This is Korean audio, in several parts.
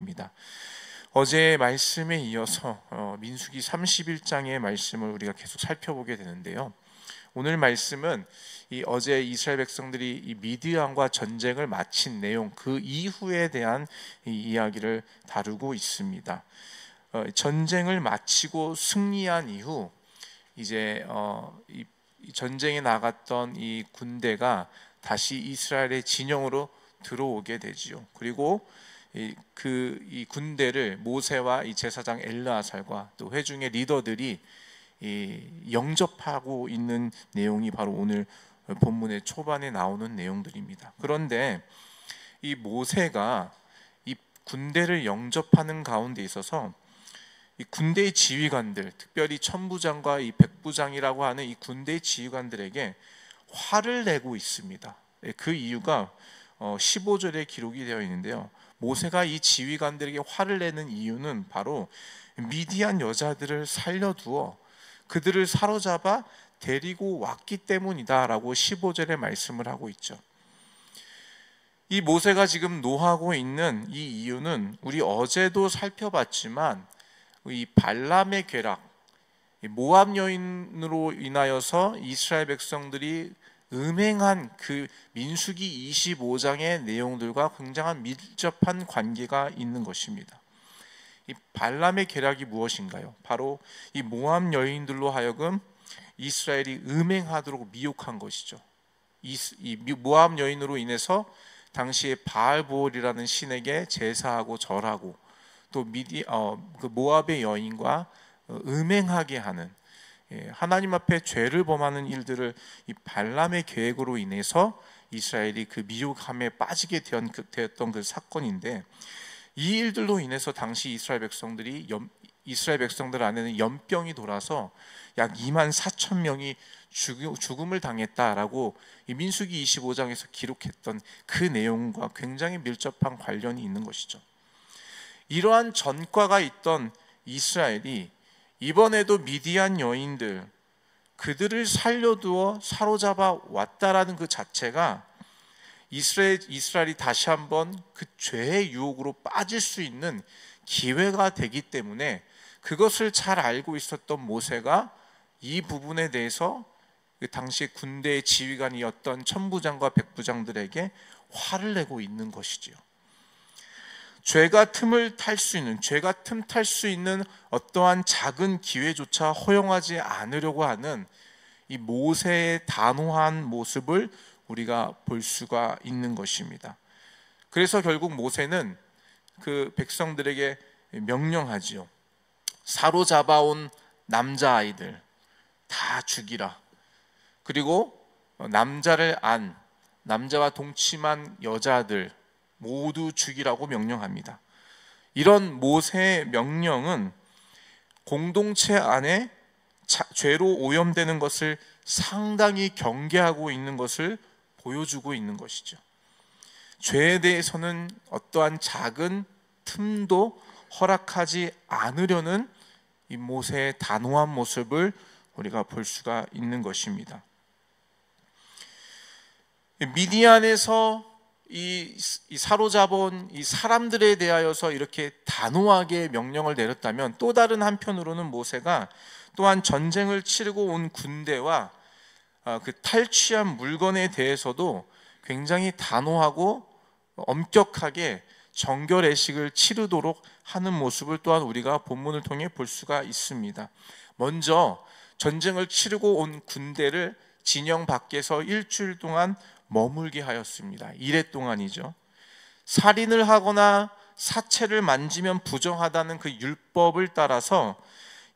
드립니다. 어제 말씀에 이어서 민수기 31장의 말씀을 우리가 계속 살펴보게 되는데요. 오늘 말씀은 어제 이스라엘 백성들이 이 미디안과 전쟁을 마친 내용, 그 이후에 대한 이야기를 다루고 있습니다. 전쟁을 마치고 승리한 이후 이제 이 전쟁에 나갔던 이 군대가 다시 이스라엘의 진영으로 들어오게 되지요. 그리고 이 군대를 모세와 이 제사장 엘르아살과 또 회중의 리더들이 영접하고 있는 내용이 바로 오늘 본문의 초반에 나오는 내용들입니다. 그런데 이 모세가 이 군대를 영접하는 가운데 있어서 이 군대의 지휘관들, 특별히 천부장과 이 백부장이라고 하는 이 군대의 지휘관들에게 화를 내고 있습니다. 그 이유가 15절에 기록이 되어 있는데요. 모세가 이 지휘관들에게 화를 내는 이유는 바로 미디안 여자들을 살려두어 그들을 사로잡아 데리고 왔기 때문이다라고 15절에 말씀을 하고 있죠. 이 모세가 지금 노하고 있는 이 이유는 우리 어제도 살펴봤지만 이 발람의 괴락, 모압 여인으로 인하여서 이스라엘 백성들이 음행한 그 민수기 25장의 내용들과 굉장한 밀접한 관계가 있는 것입니다. 이 발람의 계략이 무엇인가요? 바로 이 모압 여인들로 하여금 이스라엘이 음행하도록 미혹한 것이죠. 이 모압 여인으로 인해서 당시에 바알보올이라는 신에게 제사하고 절하고 또 그 모압의 여인과 음행하게 하는, 하나님 앞에 죄를 범하는 일들을 이 발람의 계획으로 인해서 이스라엘이 그 미혹함에 빠지게 되었던 그 사건인데, 이 일들로 인해서 당시 이스라엘 백성들 안에는 연병이 돌아서 약 2만 4천 명이 죽음을 당했다라고 이 민수기 25장에서 기록했던 그 내용과 굉장히 밀접한 관련이 있는 것이죠. 이러한 전과가 있던 이스라엘이 이번에도 미디안 여인들, 그들을 살려두어 사로잡아 왔다라는 그 자체가 이스라엘이 다시 한번 그 죄의 유혹으로 빠질 수 있는 기회가 되기 때문에 그것을 잘 알고 있었던 모세가 이 부분에 대해서 그 당시 군대의 지휘관이었던 천부장과 백부장들에게 화를 내고 있는 것이지요. 죄가 틈 탈 수 있는 어떠한 작은 기회조차 허용하지 않으려고 하는 이 모세의 단호한 모습을 우리가 볼 수가 있는 것입니다. 그래서 결국 모세는 그 백성들에게 명령하지요. 사로잡아온 남자아이들 다 죽이라. 그리고 남자와 동침한 여자들 모두 죽이라고 명령합니다. 이런 모세의 명령은 공동체 안에 죄로 오염되는 것을 상당히 경계하고 있는 것을 보여주고 있는 것이죠. 죄에 대해서는 어떠한 작은 틈도 허락하지 않으려는 이 모세의 단호한 모습을 우리가 볼 수가 있는 것입니다. 미디안에서 이 사로잡은 이 사람들에 대하여서 이렇게 단호하게 명령을 내렸다면, 또 다른 한편으로는 모세가 또한 전쟁을 치르고 온 군대와 그 탈취한 물건에 대해서도 굉장히 단호하고 엄격하게 정결례식을 치르도록 하는 모습을 또한 우리가 본문을 통해 볼 수가 있습니다. 먼저 전쟁을 치르고 온 군대를 진영 밖에서 일주일 동안 머물게 하였습니다. 1회 동안이죠. 살인을 하거나 사체를 만지면 부정하다는 그 율법을 따라서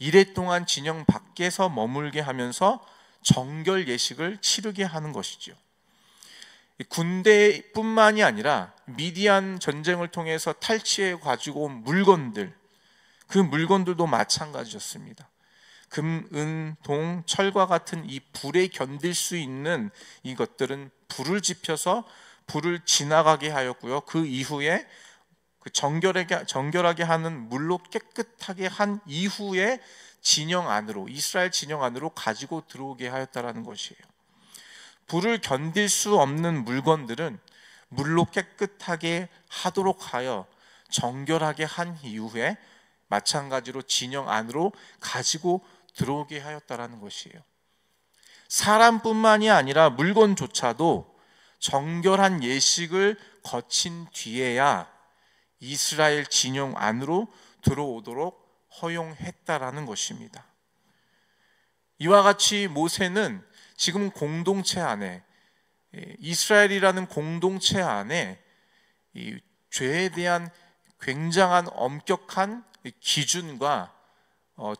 1회 동안 진영 밖에서 머물게 하면서 정결 예식을 치르게 하는 것이죠. 군대뿐만이 아니라 미디안 전쟁을 통해서 탈취해 가지고 온 물건들, 그 물건들도 마찬가지였습니다. 금, 은, 동, 철과 같은 이 불에 견딜 수 있는 이것들은 불을 지펴서 불을 지나가게 하였고요. 그 이후에 그 정결하게 하는 물로 깨끗하게 한 이후에 진영 안으로, 이스라엘 진영 안으로 가지고 들어오게 하였다라는 것이에요. 불을 견딜 수 없는 물건들은 물로 깨끗하게 하도록 하여 정결하게 한 이후에 마찬가지로 진영 안으로 가지고 들어오게 하였다라는 것이에요. 사람뿐만이 아니라 물건조차도 정결한 예식을 거친 뒤에야 이스라엘 진영 안으로 들어오도록 허용했다라는 것입니다. 이와 같이 모세는 지금 공동체 안에, 이스라엘이라는 공동체 안에 이 죄에 대한 굉장한 엄격한 기준과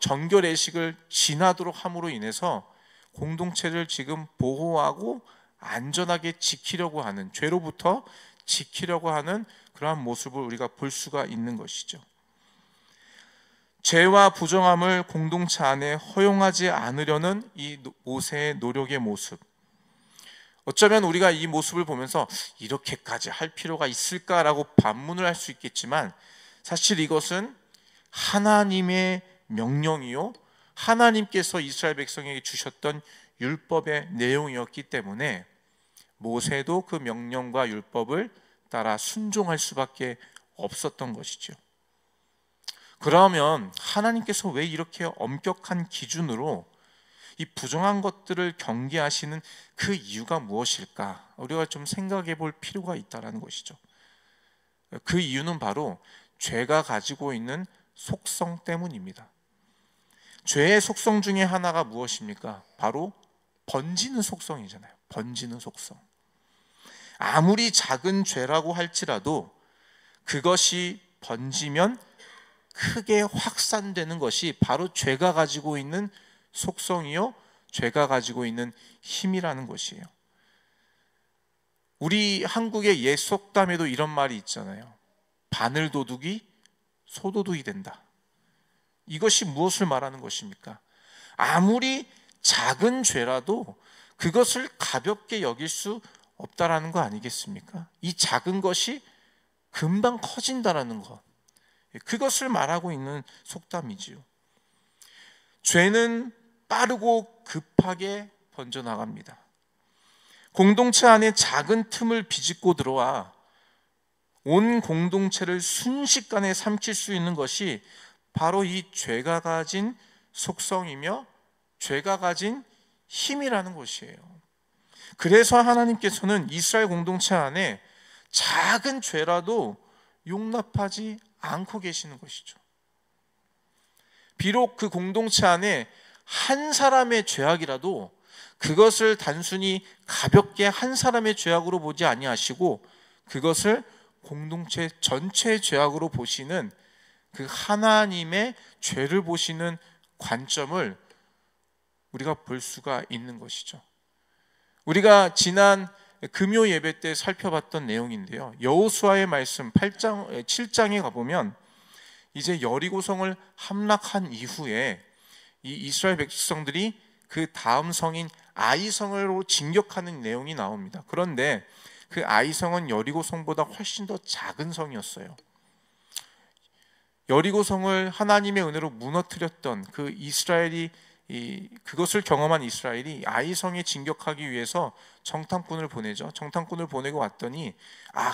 정결 예식을 지나도록 함으로 인해서 공동체를 지금 보호하고 안전하게 지키려고 하는, 죄로부터 지키려고 하는 그러한 모습을 우리가 볼 수가 있는 것이죠. 죄와 부정함을 공동체 안에 허용하지 않으려는 이 모세의 노력의 모습, 어쩌면 우리가 이 모습을 보면서 이렇게까지 할 필요가 있을까라고 반문을 할 수 있겠지만, 사실 이것은 하나님의 명령이요, 하나님께서 이스라엘 백성에게 주셨던 율법의 내용이었기 때문에 모세도 그 명령과 율법을 따라 순종할 수밖에 없었던 것이죠. 그러면 하나님께서 왜 이렇게 엄격한 기준으로 이 부정한 것들을 경계하시는 그 이유가 무엇일까? 우리가 좀 생각해 볼 필요가 있다는 것이죠. 그 이유는 바로 죄가 가지고 있는 속성 때문입니다. 죄의 속성 중에 하나가 무엇입니까? 바로 번지는 속성이잖아요. 번지는 속성. 아무리 작은 죄라고 할지라도 그것이 번지면 크게 확산되는 것이 바로 죄가 가지고 있는 속성이요, 죄가 가지고 있는 힘이라는 것이에요. 우리 한국의 옛 속담에도 이런 말이 있잖아요. 바늘도둑이 소도둑이 된다. 이것이 무엇을 말하는 것입니까? 아무리 작은 죄라도 그것을 가볍게 여길 수 없다라는 거 아니겠습니까? 이 작은 것이 금방 커진다라는 것, 그것을 말하고 있는 속담이지요. 죄는 빠르고 급하게 번져나갑니다. 공동체 안에 작은 틈을 비집고 들어와 온 공동체를 순식간에 삼킬 수 있는 것이 바로 이 죄가 가진 속성이며 죄가 가진 힘이라는 것이에요. 그래서 하나님께서는 이스라엘 공동체 안에 작은 죄라도 용납하지 않고 계시는 것이죠. 비록 그 공동체 안에 한 사람의 죄악이라도 그것을 단순히 가볍게 한 사람의 죄악으로 보지 아니하시고 그것을 공동체 전체의 죄악으로 보시는 그 하나님의 죄를 보시는 관점을 우리가 볼 수가 있는 것이죠. 우리가 지난 금요 예배 때 살펴봤던 내용인데요, 여호수아의 말씀 7장에 가보면 이제 여리고성을 함락한 이후에 이 이스라엘 백성들이 그 다음 성인 아이성으로 진격하는 내용이 나옵니다. 그런데 그 아이성은 여리고성보다 훨씬 더 작은 성이었어요. 여리고성을 하나님의 은혜로 무너뜨렸던 그 이스라엘이, 그것을 경험한 이스라엘이 아이성에 진격하기 위해서 정탐꾼을 보내죠. 정탐꾼을 보내고 왔더니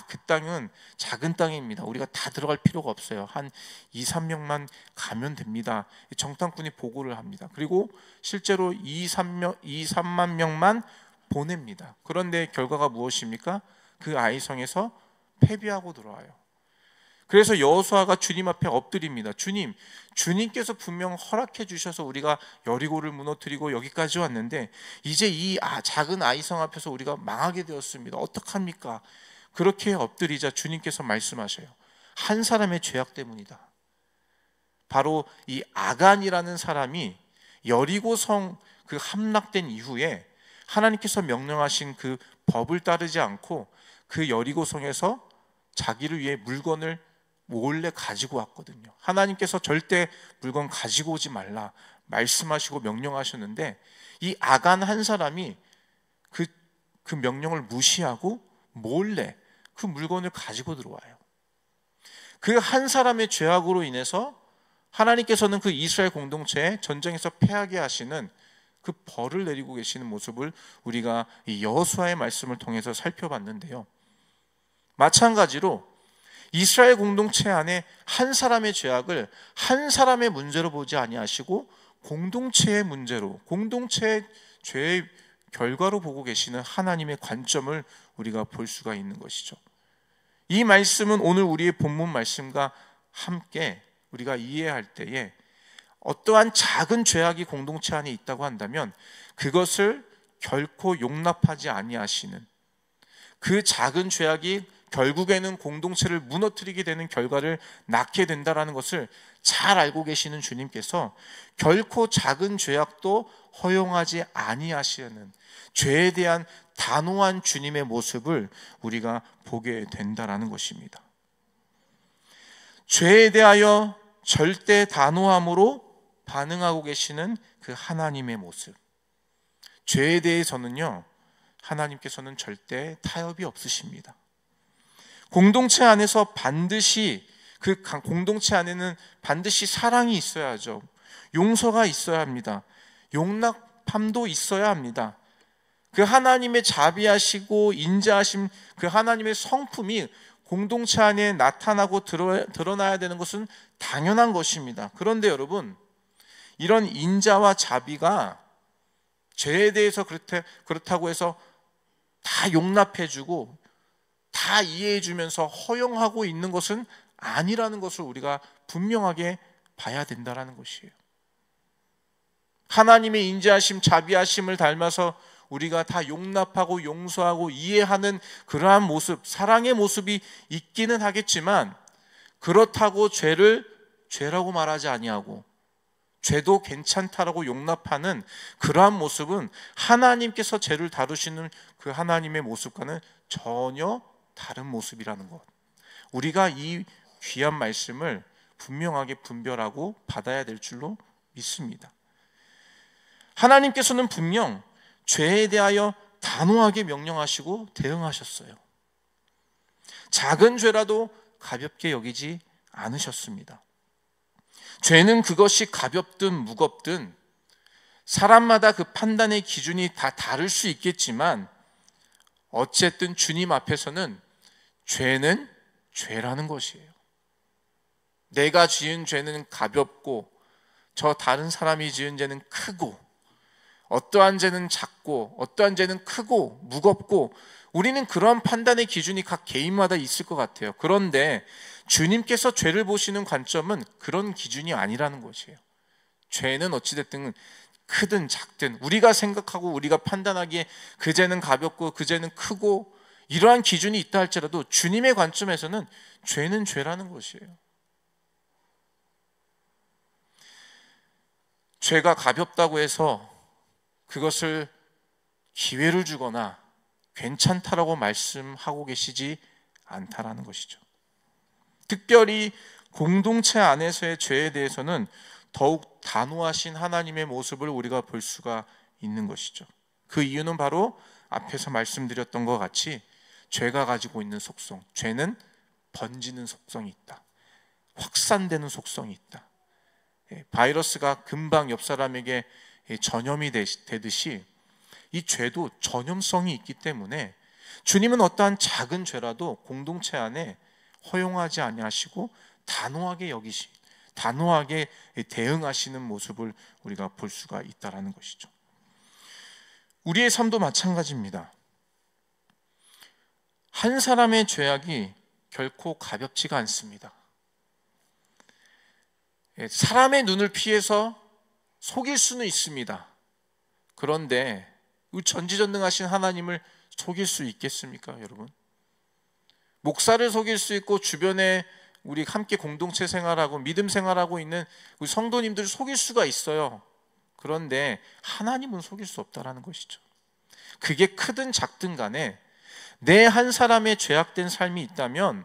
그 땅은 작은 땅입니다. 우리가 다 들어갈 필요가 없어요. 한 2, 3명만 가면 됩니다. 정탐꾼이 보고를 합니다. 그리고 실제로 2, 3만 명만 보냅니다. 그런데 결과가 무엇입니까? 그 아이성에서 패배하고 돌아와요. 그래서 여호수아가 주님 앞에 엎드립니다. 주님께서 분명 허락해 주셔서 우리가 여리고를 무너뜨리고 여기까지 왔는데 이제 이 작은 아이성 앞에서 우리가 망하게 되었습니다. 어떡합니까? 그렇게 엎드리자 주님께서 말씀하셔요. 한 사람의 죄악 때문이다. 바로 이 아간이라는 사람이 여리고성 그 함락된 이후에 하나님께서 명령하신 그 법을 따르지 않고 그 여리고성에서 자기를 위해 물건을 몰래 가지고 왔거든요. 하나님께서 절대 물건 가지고 오지 말라 말씀하시고 명령하셨는데 이 아간 한 사람이 그 명령을 무시하고 몰래 그 물건을 가지고 들어와요. 그 한 사람의 죄악으로 인해서 하나님께서는 그 이스라엘 공동체에 전쟁에서 패하게 하시는 그 벌을 내리고 계시는 모습을 우리가 이 여호수아의 말씀을 통해서 살펴봤는데요, 마찬가지로 이스라엘 공동체 안에 한 사람의 죄악을 한 사람의 문제로 보지 아니하시고 공동체의 문제로, 공동체의 죄의 결과로 보고 계시는 하나님의 관점을 우리가 볼 수가 있는 것이죠. 이 말씀은 오늘 우리의 본문 말씀과 함께 우리가 이해할 때에 어떠한 작은 죄악이 공동체 안에 있다고 한다면 그것을 결코 용납하지 아니하시는, 그 작은 죄악이 결국에는 공동체를 무너뜨리게 되는 결과를 낳게 된다는 것을 잘 알고 계시는 주님께서 결코 작은 죄악도 허용하지 아니하시는 죄에 대한 단호한 주님의 모습을 우리가 보게 된다는 것입니다. 죄에 대하여 절대 단호함으로 반응하고 계시는 그 하나님의 모습, 죄에 대해서는요, 하나님께서는 절대 타협이 없으십니다. 공동체 안에서 반드시, 그 공동체 안에는 반드시 사랑이 있어야죠. 용서가 있어야 합니다. 용납함도 있어야 합니다. 그 하나님의 자비하시고 인자하심, 그 하나님의 성품이 공동체 안에 나타나고 드러나야 되는 것은 당연한 것입니다. 그런데 여러분, 이런 인자와 자비가 죄에 대해서 그렇다고 해서 다 용납해주고 다 이해해주면서 허용하고 있는 것은 아니라는 것을 우리가 분명하게 봐야 된다는 것이에요. 하나님의 인자하심, 자비하심을 닮아서 우리가 다 용납하고 용서하고 이해하는 그러한 모습, 사랑의 모습이 있기는 하겠지만, 그렇다고 죄를 죄라고 말하지 아니하고 죄도 괜찮다라고 용납하는 그러한 모습은 하나님께서 죄를 다루시는 그 하나님의 모습과는 전혀 다른 모습이라는 것, 우리가 이 귀한 말씀을 분명하게 분별하고 받아야 될 줄로 믿습니다. 하나님께서는 분명 죄에 대하여 단호하게 명령하시고 대응하셨어요. 작은 죄라도 가볍게 여기지 않으셨습니다. 죄는 그것이 가볍든 무겁든 사람마다 그 판단의 기준이 다 다를 수 있겠지만, 어쨌든 주님 앞에서는 죄는 죄라는 것이에요. 내가 지은 죄는 가볍고 저 다른 사람이 지은 죄는 크고, 어떠한 죄는 작고 어떠한 죄는 크고 무겁고, 우리는 그런 판단의 기준이 각 개인마다 있을 것 같아요. 그런데 주님께서 죄를 보시는 관점은 그런 기준이 아니라는 것이에요. 죄는 어찌됐든 크든 작든 우리가 생각하고 우리가 판단하기에 그 죄는 가볍고 그 죄는 크고 이러한 기준이 있다 할지라도 주님의 관점에서는 죄는 죄라는 것이에요. 죄가 가볍다고 해서 그것을 기회를 주거나 괜찮다라고 말씀하고 계시지 않다라는 것이죠. 특별히 공동체 안에서의 죄에 대해서는 더욱 단호하신 하나님의 모습을 우리가 볼 수가 있는 것이죠. 그 이유는 바로 앞에서 말씀드렸던 것 같이 죄가 가지고 있는 속성, 죄는 번지는 속성이 있다, 확산되는 속성이 있다. 바이러스가 금방 옆 사람에게 전염이 되듯이 이 죄도 전염성이 있기 때문에 주님은 어떠한 작은 죄라도 공동체 안에 허용하지 아니하시고 단호하게 대응하시는 모습을 우리가 볼 수가 있다는 것이죠. 우리의 삶도 마찬가지입니다. 한 사람의 죄악이 결코 가볍지가 않습니다. 사람의 눈을 피해서 속일 수는 있습니다. 그런데 전지전능하신 하나님을 속일 수 있겠습니까, 여러분? 목사를 속일 수 있고 주변에 우리 함께 공동체 생활하고 믿음 생활하고 있는 우리 성도님들을 속일 수가 있어요. 그런데 하나님은 속일 수 없다는 것이죠. 그게 크든 작든 간에 내 한 사람의 죄악된 삶이 있다면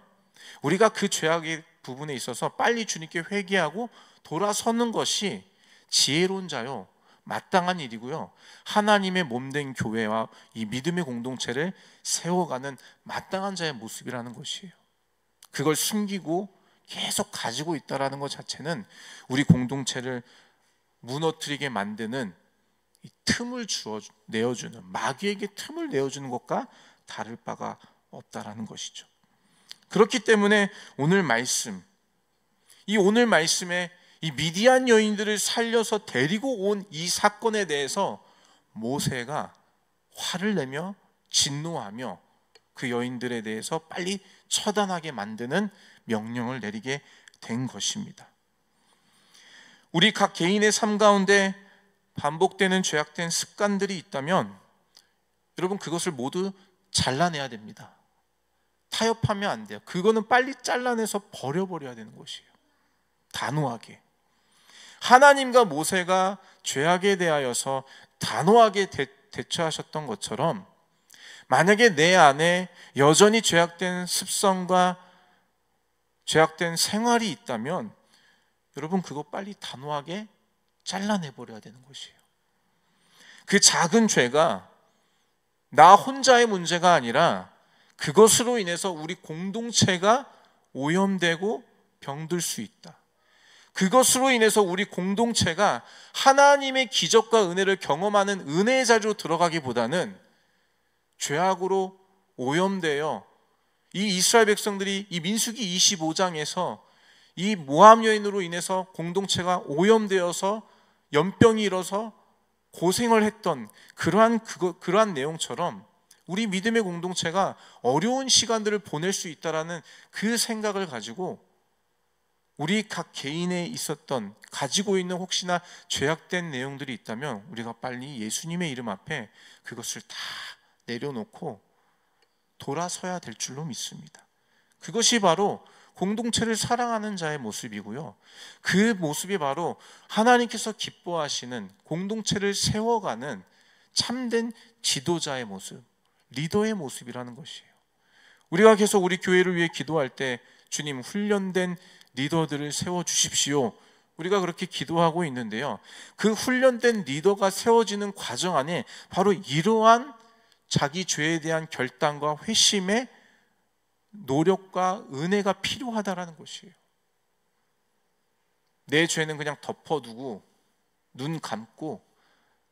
우리가 그 죄악의 부분에 있어서 빨리 주님께 회개하고 돌아서는 것이 지혜로운 자요, 마땅한 일이고요, 하나님의 몸된 교회와 이 믿음의 공동체를 세워가는 마땅한 자의 모습이라는 것이에요. 그걸 숨기고 계속 가지고 있다는 것 자체는 우리 공동체를 무너뜨리게 만드는 이 틈을 내어주는, 마귀에게 틈을 내어주는 것과 다를 바가 없다라는 것이죠. 그렇기 때문에 오늘 말씀, 이 오늘 말씀에 이 미디안 여인들을 살려서 데리고 온 이 사건에 대해서 모세가 화를 내며 진노하며 그 여인들에 대해서 빨리 처단하게 만드는 명령을 내리게 된 것입니다. 우리 각 개인의 삶 가운데 반복되는 죄악된 습관들이 있다면 여러분 그것을 모두 잘라내야 됩니다. 타협하면 안 돼요. 그거는 빨리 잘라내서 버려버려야 되는 것이에요. 단호하게. 하나님과 모세가 죄악에 대하여서 단호하게 대처하셨던 것처럼 만약에 내 안에 여전히 죄악된 습성과 죄악된 생활이 있다면 여러분 그거 빨리 단호하게 잘라내버려야 되는 것이에요. 그 작은 죄가 나 혼자의 문제가 아니라 그것으로 인해서 우리 공동체가 오염되고 병들 수 있다. 그것으로 인해서 우리 공동체가 하나님의 기적과 은혜를 경험하는 은혜의 자리로 들어가기보다는 죄악으로 오염되어 이 이스라엘 백성들이 이 민수기 25장에서 이 모압 여인으로 인해서 공동체가 오염되어서 연병이 일어서 고생을 했던 그러한 내용처럼 우리 믿음의 공동체가 어려운 시간들을 보낼 수 있다라는 그 생각을 가지고 우리 각 개인에 있었던 가지고 있는 혹시나 죄악된 내용들이 있다면 우리가 빨리 예수님의 이름 앞에 그것을 다 내려놓고 돌아서야 될 줄로 믿습니다. 그것이 바로 공동체를 사랑하는 자의 모습이고요. 그 모습이 바로 하나님께서 기뻐하시는 공동체를 세워가는 참된 지도자의 모습, 리더의 모습이라는 것이에요. 우리가 계속 우리 교회를 위해 기도할 때 주님 훈련된 리더들을 세워주십시오. 우리가 그렇게 기도하고 있는데요. 그 훈련된 리더가 세워지는 과정 안에 바로 이러한 자기 죄에 대한 결단과 회심의 노력과 은혜가 필요하다라는 것이에요. 내 죄는 그냥 덮어두고 눈 감고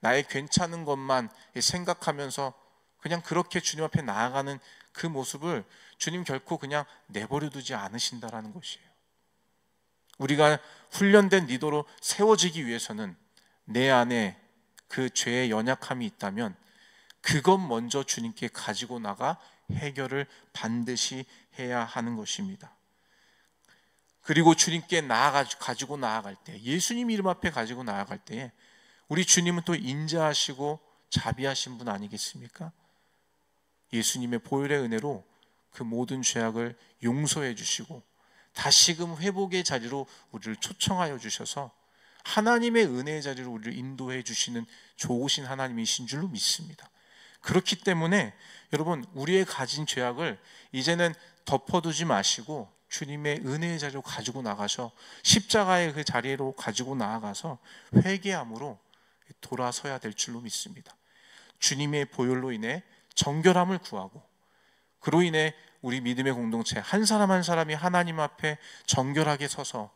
나의 괜찮은 것만 생각하면서 그냥 그렇게 주님 앞에 나아가는 그 모습을 주님 결코 그냥 내버려 두지 않으신다라는 것이에요. 우리가 훈련된 리더로 세워지기 위해서는 내 안에 그 죄의 연약함이 있다면 그것 먼저 주님께 가지고 나가 해결을 반드시 해야 하는 것입니다. 그리고 주님께 가지고 나아갈 때, 예수님 이름 앞에 가지고 나아갈 때에 우리 주님은 또 인자하시고 자비하신 분 아니겠습니까? 예수님의 보혈의 은혜로 그 모든 죄악을 용서해 주시고 다시금 회복의 자리로 우리를 초청하여 주셔서 하나님의 은혜의 자리로 우리를 인도해 주시는 좋으신 하나님이신 줄로 믿습니다. 그렇기 때문에 여러분 우리의 가진 죄악을 이제는 덮어두지 마시고 주님의 은혜의 자리로 가지고 나가서 십자가의 그 자리로 가지고 나아가서 회개함으로 돌아서야 될 줄로 믿습니다. 주님의 보혈로 인해 정결함을 구하고 그로 인해 우리 믿음의 공동체 한 사람 한 사람이 하나님 앞에 정결하게 서서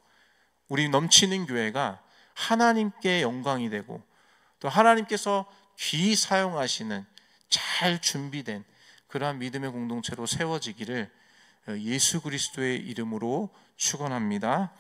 우리 넘치는 교회가 하나님께 영광이 되고 또 하나님께서 귀히 사용하시는 잘 준비된 그러한 믿음의 공동체로 세워지기를 예수 그리스도의 이름으로 축원합니다.